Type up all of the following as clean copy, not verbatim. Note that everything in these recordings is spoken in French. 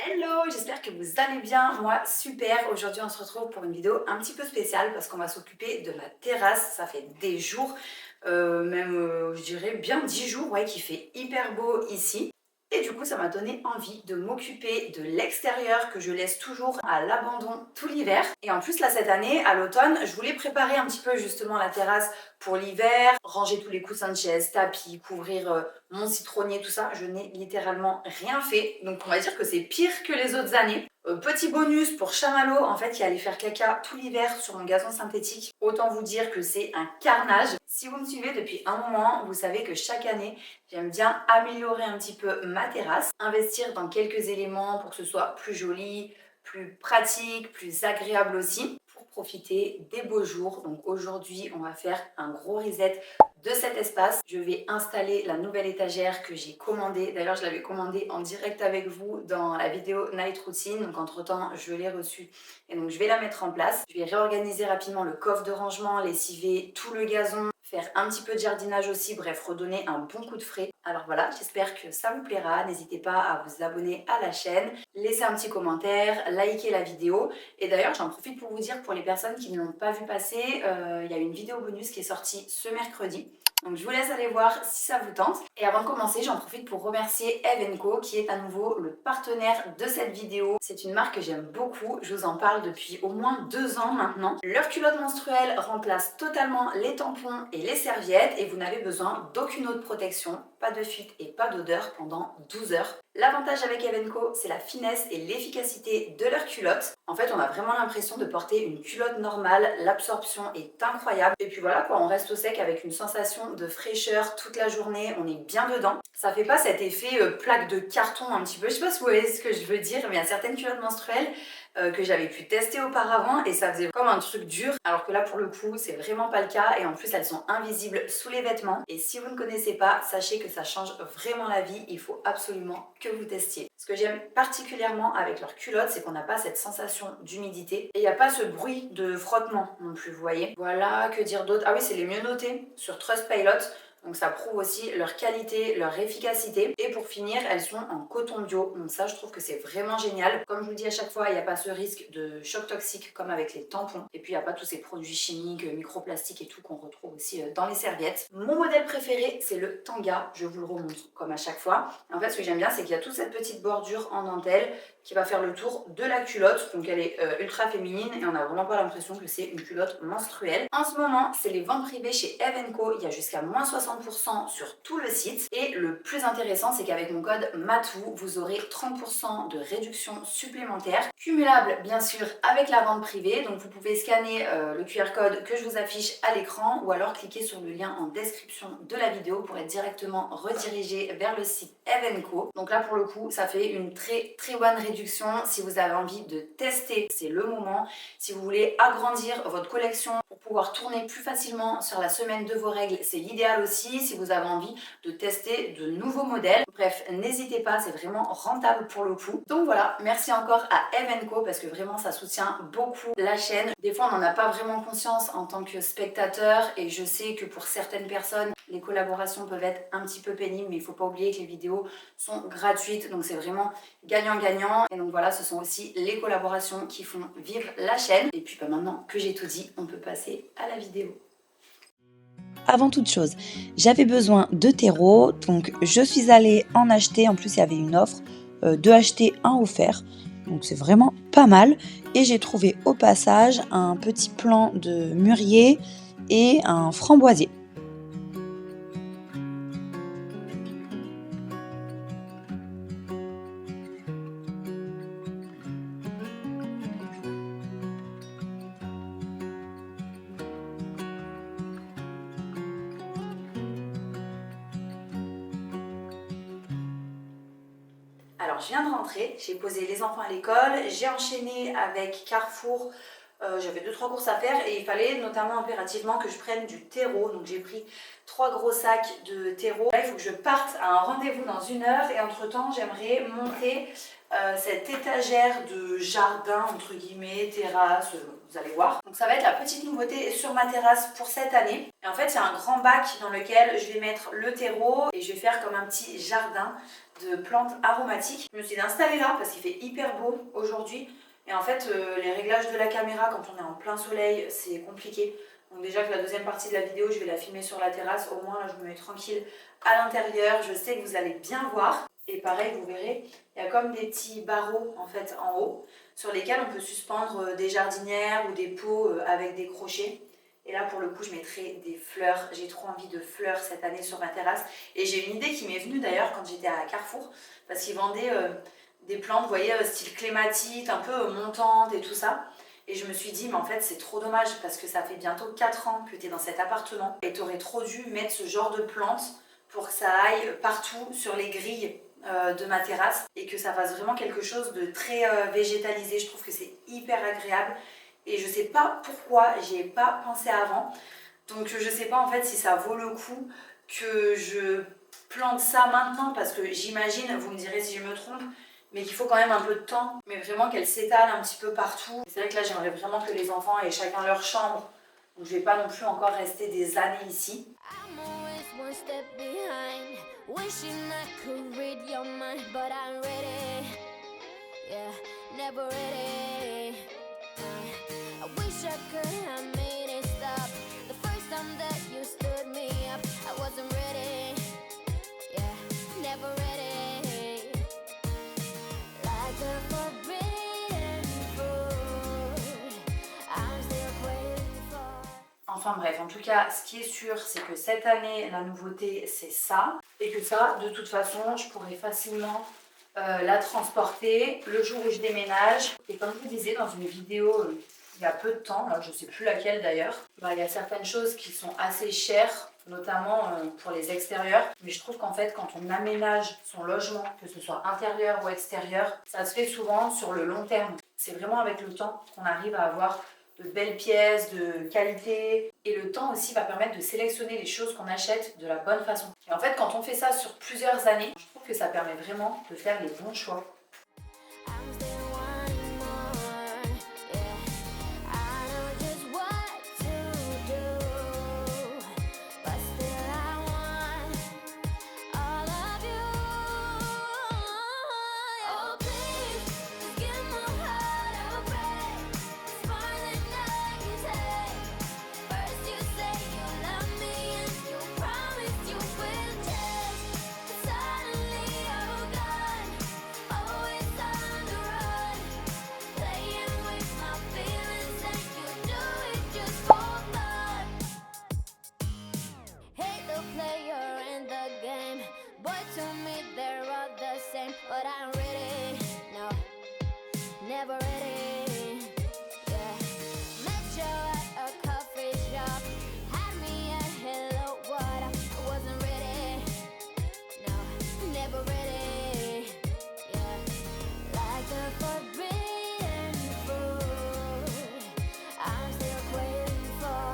Hello, j'espère que vous allez bien. Moi, super. Aujourd'hui, on se retrouve pour une vidéo un petit peu spéciale parce qu'on va s'occuper de ma terrasse. Ça fait des jours, je dirais bien 10 jours, ouais, qu'il fait hyper beau ici. Et du coup, ça m'a donné envie de m'occuper de l'extérieur que je laisse toujours à l'abandon tout l'hiver. Et en plus, là, cette année, à l'automne, je voulais préparer un petit peu justement la terrasse pour l'hiver, ranger tous les coussins de chaise, tapis, couvrir mon citronnier, tout ça. Je n'ai littéralement rien fait. Donc, on va dire que c'est pire que les autres années. Petit bonus pour Chamallow, en fait, qui allait faire caca tout l'hiver sur mon gazon synthétique. Autant vous dire que c'est un carnage. Si vous me suivez depuis un moment, vous savez que chaque année, j'aime bien améliorer un petit peu ma terrasse, investir dans quelques éléments pour que ce soit plus joli, plus pratique, plus agréable aussi, pour profiter des beaux jours. Donc aujourd'hui, on va faire un gros reset de cet espace. Je vais installer la nouvelle étagère que j'ai commandée. D'ailleurs, je l'avais commandée en direct avec vous dans la vidéo Night Routine. Donc entre temps, je l'ai reçue et donc je vais la mettre en place. Je vais réorganiser rapidement le coffre de rangement, lessiver tout le gazon, faire un petit peu de jardinage aussi, bref, redonner un bon coup de frais. Alors voilà, j'espère que ça vous plaira. N'hésitez pas à vous abonner à la chaîne, laisser un petit commentaire, liker la vidéo. Et d'ailleurs, j'en profite pour vous dire, pour les personnes qui ne l'ont pas vu passer, il y a une vidéo bonus qui est sortie ce mercredi. Donc je vous laisse aller voir si ça vous tente. Et avant de commencer, j'en profite pour remercier Eve & Co qui est à nouveau le partenaire de cette vidéo. C'est une marque que j'aime beaucoup, je vous en parle depuis au moins 2 ans maintenant. Leurs culottes menstruelles remplacent totalement les tampons et les serviettes et vous n'avez besoin d'aucune autre protection, pas de fuite et pas d'odeur pendant 12 heures. L'avantage avec Eve & Co, c'est la finesse et l'efficacité de leurs culottes. En fait, on a vraiment l'impression de porter une culotte normale, l'absorption est incroyable. Et puis voilà quoi, on reste au sec avec une sensation de fraîcheur toute la journée, on est bien dedans. Ça fait pas cet effet plaque de carton un petit peu, je sais pas si vous voyez ce que je veux dire, mais il y a certaines culottes menstruelles que j'avais pu tester auparavant et ça faisait comme un truc dur, alors que là pour le coup c'est vraiment pas le cas et en plus elles sont invisibles sous les vêtements. Et si vous ne connaissez pas, sachez que ça change vraiment la vie, il faut absolument que vous testiez. Ce que j'aime particulièrement avec leurs culottes, c'est qu'on n'a pas cette sensation d'humidité et il n'y a pas ce bruit de frottement non plus, vous voyez. Voilà, que dire d'autre? Ah oui, c'est les mieux notés sur Trustpilot. Donc ça prouve aussi leur qualité, leur efficacité. Et pour finir, elles sont en coton bio. Donc ça, je trouve que c'est vraiment génial. Comme je vous dis à chaque fois, il n'y a pas ce risque de choc toxique comme avec les tampons. Et puis il n'y a pas tous ces produits chimiques, microplastiques et tout qu'on retrouve aussi dans les serviettes. Mon modèle préféré, c'est le tanga. Je vous le remontre comme à chaque fois. Et en fait, ce que j'aime bien, c'est qu'il y a toute cette petite bordure en dentelle qui va faire le tour de la culotte. Donc elle est ultra féminine et on n'a vraiment pas l'impression que c'est une culotte menstruelle. En ce moment, c'est les ventes privées chez Eve & Co. Il y a jusqu'à moins 60% sur tout le site. Et le plus intéressant, c'est qu'avec mon code MATOU, vous aurez 30% de réduction supplémentaire, cumulable bien sûr avec la vente privée. Donc vous pouvez scanner le QR code que je vous affiche à l'écran ou alors cliquer sur le lien en description de la vidéo pour être directement redirigé vers le site Eve & Co. Donc là pour le coup, ça fait une très bonne réduction. Si vous avez envie de tester, c'est le moment. Si vous voulez agrandir votre collection pour pouvoir tourner plus facilement sur la semaine de vos règles, c'est l'idéal aussi. Si vous avez envie de tester de nouveaux modèles, bref, n'hésitez pas, c'est vraiment rentable pour le coup. Donc voilà, merci encore à Eve & Co parce que vraiment ça soutient beaucoup la chaîne. Des fois on n'en a pas vraiment conscience en tant que spectateur et je sais que pour certaines personnes les collaborations peuvent être un petit peu pénibles, mais il ne faut pas oublier que les vidéos sont gratuites, donc c'est vraiment gagnant-gagnant. Et donc voilà, ce sont aussi les collaborations qui font vivre la chaîne. Et puis maintenant que j'ai tout dit, on peut passer à la vidéo. Avant toute chose, j'avais besoin de terreau, donc je suis allée en acheter. En plus, il y avait une offre de acheter un offert, donc c'est vraiment pas mal. Et j'ai trouvé au passage un petit plant de mûrier et un framboisier. Alors je viens de rentrer, j'ai posé les enfants à l'école, j'ai enchaîné avec Carrefour, j'avais 2-3 courses à faire et il fallait notamment impérativement que je prenne du terreau. Donc j'ai pris 3 gros sacs de terreau. Là il faut que je parte à un rendez-vous dans 1 heure et entre temps j'aimerais monter cette étagère de jardin, entre guillemets, terrasse, vous allez voir. Donc ça va être la petite nouveauté sur ma terrasse pour cette année. Et en fait, c'est un grand bac dans lequel je vais mettre le terreau et je vais faire comme un petit jardin de plantes aromatiques. Je me suis installée là parce qu'il fait hyper beau aujourd'hui. Et en fait, les réglages de la caméra quand on est en plein soleil, c'est compliqué. Donc déjà que la deuxième partie de la vidéo, je vais la filmer sur la terrasse. Au moins, là, je me mets tranquille à l'intérieur. Je sais que vous allez bien voir. Et pareil, vous verrez, il y a comme des petits barreaux en fait en haut sur lesquels on peut suspendre des jardinières ou des pots avec des crochets. Et là, pour le coup, je mettrai des fleurs. J'ai trop envie de fleurs cette année sur ma terrasse. Et j'ai une idée qui m'est venue d'ailleurs quand j'étais à Carrefour, parce qu'ils vendaient des plantes, vous voyez, style clématite, un peu montante et tout ça. Et je me suis dit, mais en fait, c'est trop dommage parce que ça fait bientôt 4 ans que tu es dans cet appartement et tu aurais trop dû mettre ce genre de plantes pour que ça aille partout sur les grilles de ma terrasse et que ça fasse vraiment quelque chose de très végétalisé. Je trouve que c'est hyper agréable et je sais pas pourquoi j'y ai pas pensé avant. Donc je sais pas en fait si ça vaut le coup que je plante ça maintenant parce que j'imagine, vous me direz si je me trompe, mais qu'il faut quand même un peu de temps, mais vraiment qu'elle s'étale un petit peu partout. C'est vrai que là j'aimerais vraiment que les enfants aient chacun leur chambre, donc je vais pas non plus encore rester des années ici. One step behind, wishing I could read your mind, but I'm ready, yeah, never ready. I wish I could have made it stop the first time that you stood me up. I wasn't ready, yeah, never ready. Like a forbidden fruit, I'm still waiting for. Enfin bref, en tout cas, ce qui est sûr, c'est que cette année, la nouveauté, c'est ça. Et que ça, de toute façon, je pourrais facilement la transporter le jour où je déménage. Et comme je vous disais dans une vidéo il y a peu de temps, là, je ne sais plus laquelle d'ailleurs, il y a certaines choses qui sont assez chères, notamment pour les extérieurs. Mais je trouve qu'en fait, quand on aménage son logement, que ce soit intérieur ou extérieur, ça se fait souvent sur le long terme. C'est vraiment avec le temps qu'on arrive à avoir de belles pièces, de qualité. Et le temps aussi va permettre de sélectionner les choses qu'on achète de la bonne façon. Et en fait, quand on fait ça sur plusieurs années, je trouve que ça permet vraiment de faire les bons choix. But I'm ready, no, never ready, yeah. Met you at a coffee shop, had me at hello, what up, I wasn't ready, no, never ready, yeah. Like a forbidden fruit, I'm still waiting for,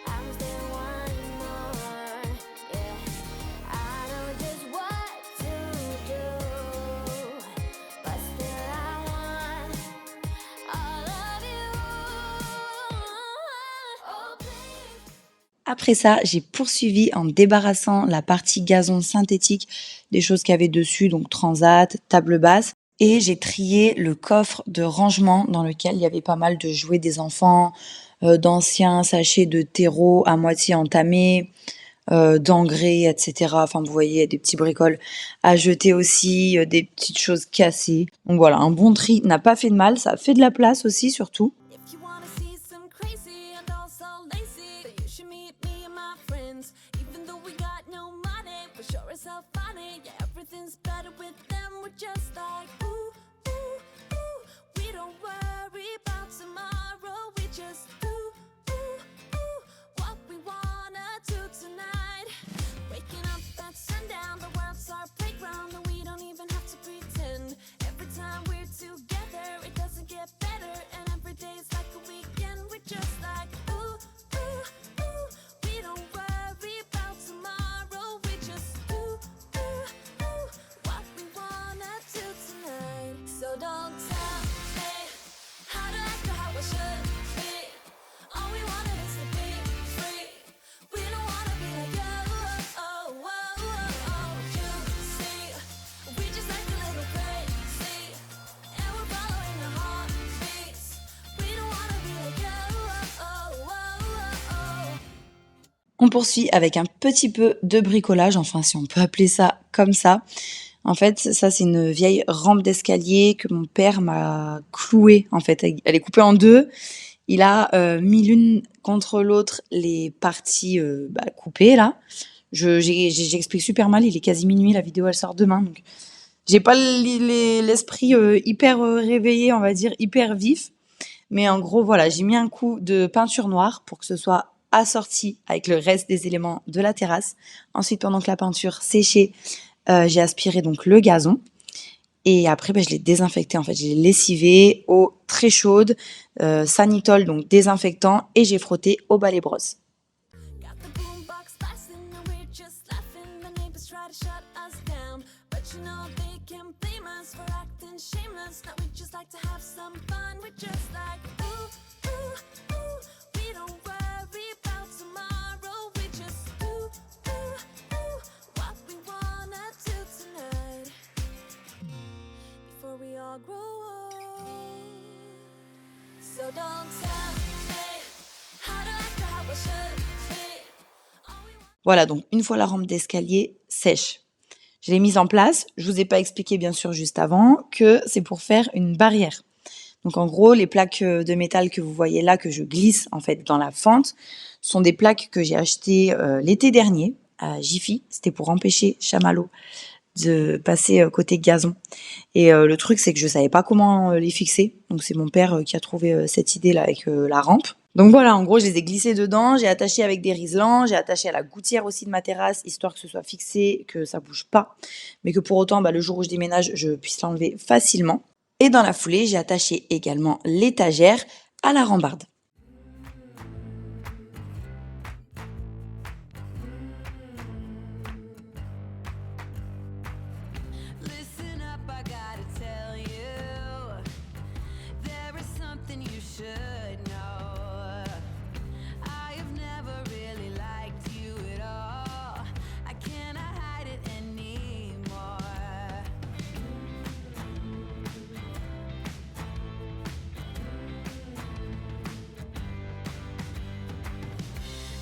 I'm still wanting more, yeah. I know just what to do. Après ça, j'ai poursuivi en débarrassant la partie gazon synthétique des choses qu'il y avait dessus, donc transat, table basse. Et j'ai trié le coffre de rangement dans lequel il y avait pas mal de jouets des enfants, d'anciens sachets de terreau à moitié entamés, d'engrais, etc. Enfin, vous voyez, des petits bricoles à jeter aussi, des petites choses cassées. Donc voilà, un bon tri n'a pas fait de mal, ça a fait de la place aussi surtout. don't tell me how to act or how I should be. All we wanted is to be free. We don't wanna be like you. Oh, oh, oh, oh. You see, we just act a little crazy, and we're following our heartbeats. We don't wanna be like you. Oh, oh, oh, oh. On poursuit avec un petit peu de bricolage, enfin si on peut appeler ça comme ça. En fait, ça c'est une vieille rampe d'escalier que mon père m'a clouée. En fait, elle est coupée en deux. Il a mis l'une contre l'autre les parties coupées là. J'explique super mal, il est quasi minuit, la vidéo elle sort demain, donc j'ai pas l'esprit hyper réveillé, on va dire, hyper vif. Mais en gros, voilà, j'ai mis un coup de peinture noire pour que ce soit assorti avec le reste des éléments de la terrasse. Ensuite, pendant que la peinture séchait, j'ai aspiré donc le gazon. Et après, je l'ai désinfecté. En fait, j'ai lessivé eau très chaude, Sanitol, donc désinfectant, et j'ai frotté au balai brosse. Got the boombox blasting and we're just laughing. The neighbors try to shut us down, but you know they can't blame us for acting shameless. Now we just like to have some fun. We're just like ooh, ooh, ooh. We don't worry about tomorrow. We just ooh, ooh, ooh. What we wanna do tonight before we all grow old. So don't tell me how to act or how I should be. All we want. Voilà, donc une fois la rampe d'escalier sèche, je l'ai mise en place. Je vous ai pas expliqué bien sûr juste avant que c'est pour faire une barrière. Donc en gros, les plaques de métal que vous voyez là, que je glisse en fait dans la fente, sont des plaques que j'ai achetées l'été dernier à Jiffy. C'était pour empêcher chamallow de passer côté gazon. Et le truc, c'est que je savais pas comment les fixer. Donc c'est mon père qui a trouvé cette idée là avec la rampe. Donc voilà, en gros, je les ai glissés dedans, j'ai attaché avec des riselants, j'ai attaché à la gouttière aussi de ma terrasse, histoire que ce soit fixé, que ça bouge pas, mais que pour autant, le jour où je déménage, je puisse l'enlever facilement. Et dans la foulée, j'ai attaché également l'étagère à la rambarde. Listen up, I gotta tell you, there is something you should know. I have never really liked you at all. I cannot hide it anymore.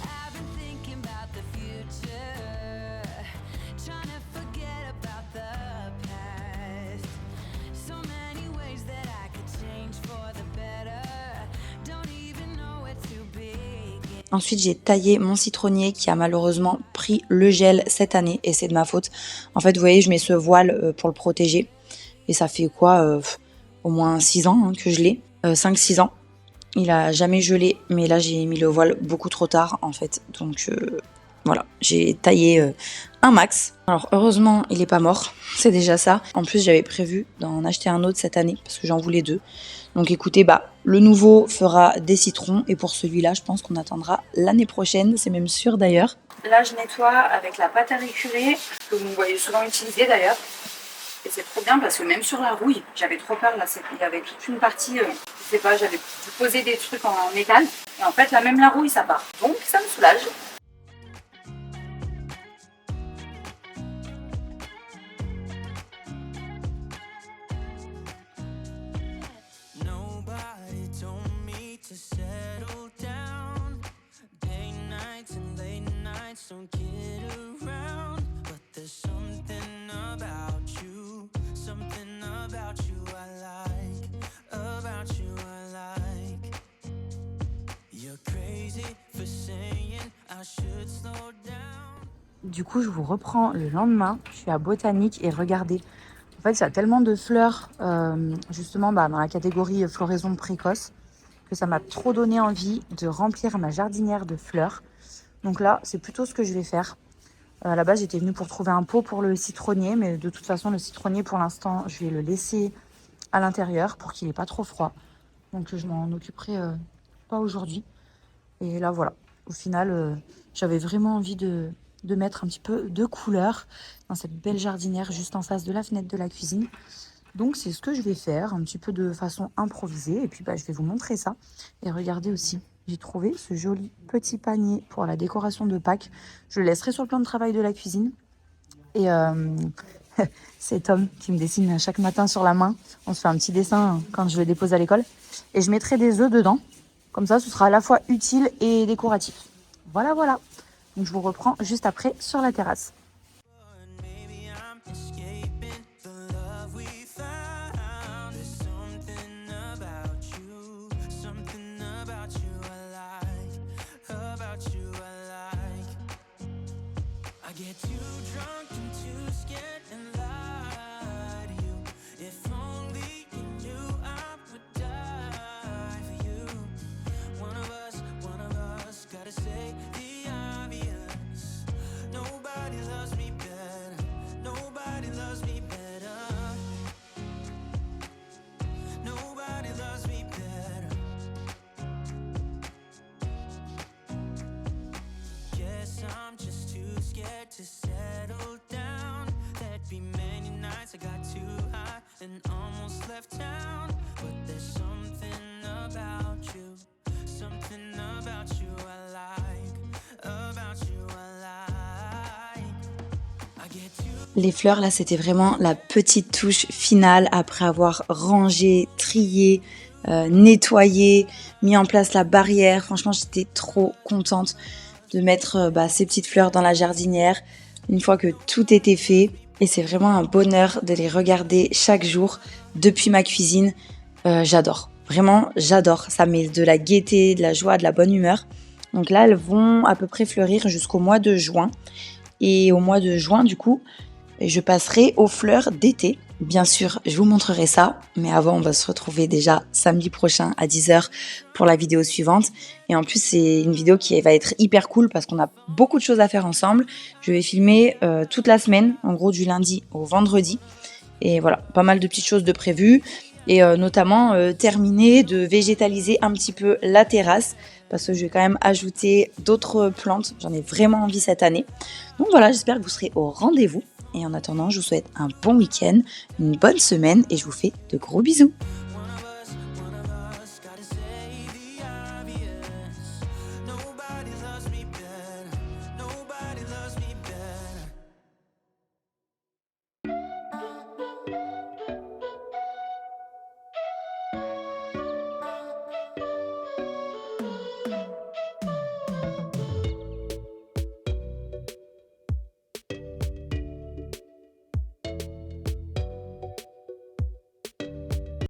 I've been thinking about the future, trying to forget about the past. So many ways that I could change for the better. Don't even know where to begin. Ensuite, j'ai taillé mon citronnier qui a malheureusement pris le gel cette année et c'est de ma faute. En fait, vous voyez, je mets ce voile pour le protéger et ça fait quoi au moins 6 ans que je l'ai, 5-6 ans. Il a jamais gelé, mais là j'ai mis le voile beaucoup trop tard en fait. Donc voilà, j'ai taillé un max. Alors heureusement, il est pas mort, c'est déjà ça. En plus, j'avais prévu d'en acheter un autre cette année parce que j'en voulais 2. Donc écoutez, le nouveau fera des citrons et pour celui-là, je pense qu'on attendra l'année prochaine, c'est même sûr d'ailleurs. Là, je nettoie avec la pâte à récurer, que vous me voyez souvent utiliser d'ailleurs. Et c'est trop bien parce que même sur la rouille, j'avais trop peur. Là, il y avait toute une partie, je sais pas, j'avais posé des trucs en métal. Et en fait, là, même la rouille, ça part. Donc, ça me soulage. Nobody told me to settle down. Day nights and late nights don't get around. But there's something about you I like, about you I like. You're crazy for saying I should slow down. Du coup, je vous reprends le lendemain. Je suis à Botanique et regardez. En fait, il y a tellement de fleurs, justement dans la catégorie floraison précoce, que ça m'a trop donné envie de remplir ma jardinière de fleurs. Donc là, c'est plutôt ce que je vais faire. À la base, j'étais venue pour trouver un pot pour le citronnier, mais de toute façon, le citronnier, pour l'instant, je vais le laisser à l'intérieur pour qu'il n'ait pas trop froid. Donc, je m'en occuperai pas aujourd'hui. Et là, voilà. Au final, j'avais vraiment envie de mettre un petit peu de couleur dans cette belle jardinière juste en face de la fenêtre de la cuisine. Donc c'est ce que je vais faire, un petit peu de façon improvisée. Et puis je vais vous montrer ça. Et regardez aussi, j'ai trouvé ce joli petit panier pour la décoration de Pâques. Je le laisserai sur le plan de travail de la cuisine. Et c'est Tom qui me dessine chaque matin sur la main. On se fait un petit dessin quand je le dépose à l'école. Et je mettrai des œufs dedans. Comme ça, ce sera à la fois utile et décoratif. Voilà, voilà. Donc je vous reprends juste après sur la terrasse. Maybe I'm escaping the love we found. There's something about you I like, I like. I get too drunk and too scared and lie to you. If only you knew I would die for you. One of us gotta say the obvious. Nobody loves me better. Nobody loves me better. Nobody loves me better. Guess I'm just too scared to settle down. There'd be many nights I got too high and almost left town. But there's something about you I like, about you I like. I get too. Les fleurs, là, c'était vraiment la petite touche finale après avoir rangé, trié, nettoyé, mis en place la barrière. Franchement, j'étais trop contente de mettre ces petites fleurs dans la jardinière une fois que tout était fait. Et c'est vraiment un bonheur de les regarder chaque jour depuis ma cuisine. J'adore. Vraiment, j'adore. Ça met de la gaieté, de la joie, de la bonne humeur. Donc là, elles vont à peu près fleurir jusqu'au mois de juin. Et au mois de juin, du coup, je passerai aux fleurs d'été. Bien sûr, je vous montrerai ça. Mais avant, on va se retrouver déjà samedi prochain à 10h pour la vidéo suivante. Et en plus, c'est une vidéo qui va être hyper cool parce qu'on a beaucoup de choses à faire ensemble. Je vais filmer toute la semaine, en gros du lundi au vendredi. Et voilà, pas mal de petites choses de prévues. Et notamment terminer de végétaliser un petit peu la terrasse parce que je vais quand même ajouter d'autres plantes. J'en ai vraiment envie cette année. Donc voilà, j'espère que vous serez au rendez-vous. Et en attendant, je vous souhaite un bon week-end, une bonne semaine et je vous fais de gros bisous.